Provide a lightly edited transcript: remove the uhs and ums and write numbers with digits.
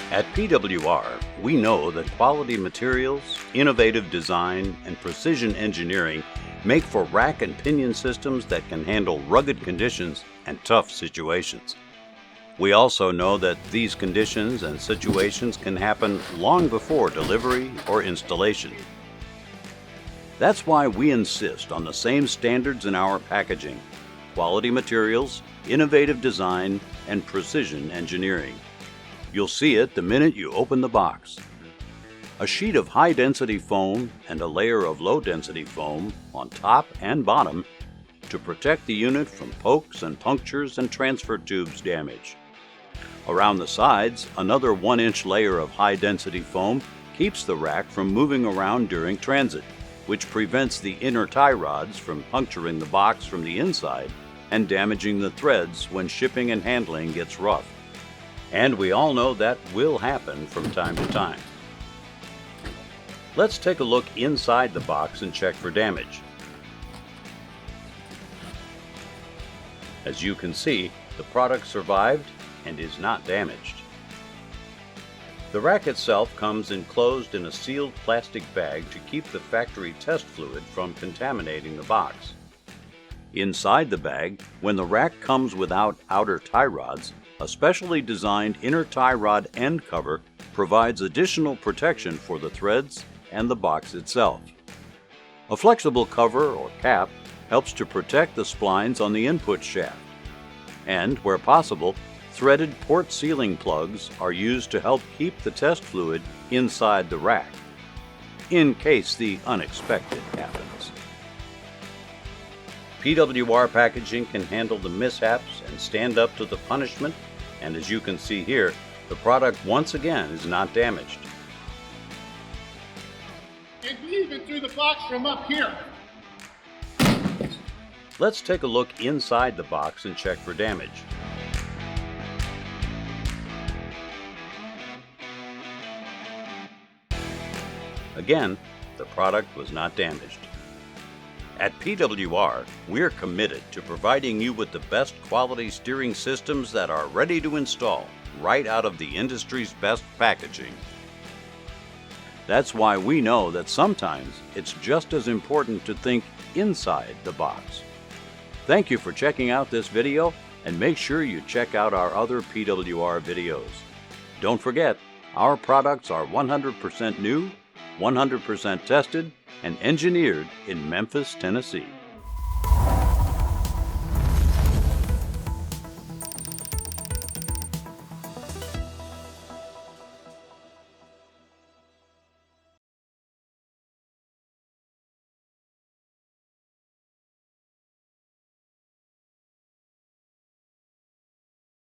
At PWR, we know that quality materials, innovative design, and precision engineering make for rack and pinion systems that can handle rugged conditions and tough situations. We also know that these conditions and situations can happen long before delivery or installation. That's why we insist on the same standards in our packaging: quality materials, innovative design, and precision engineering. You'll see it the minute you open the box. A sheet of high-density foam and a layer of low-density foam on top and bottom to protect the unit from pokes and punctures and transfer tubes damage. Around the sides, another 1-inch layer of high-density foam keeps the rack from moving around during transit, which prevents the inner tie rods from puncturing the box from the inside and damaging the threads when shipping and handling gets rough. And we all know that will happen from time to time. Let's take a look inside the box and check for damage. As you can see, the product survived and is not damaged. The rack itself comes enclosed in a sealed plastic bag to keep the factory test fluid from contaminating the box. Inside the bag, when the rack comes without outer tie rods, a specially designed inner tie rod end cover provides additional protection for the threads and the box itself. A flexible cover or cap helps to protect the splines on the input shaft. And, where possible, threaded port sealing plugs are used to help keep the test fluid inside the rack, in case the unexpected happens. PWR packaging can handle the mishaps and stand up to the punishment, and as you can see here, the product once again is not damaged. And we even threw the box from up here. Let's take a look inside the box and check for damage. Again, the product was not damaged. At PWR, we're committed to providing you with the best quality steering systems that are ready to install right out of the industry's best packaging. That's why we know that sometimes it's just as important to think inside the box. Thank you for checking out this video, and make sure you check out our other PWR videos. Don't forget, our products are 100% new, 100% tested, and engineered in Memphis, Tennessee.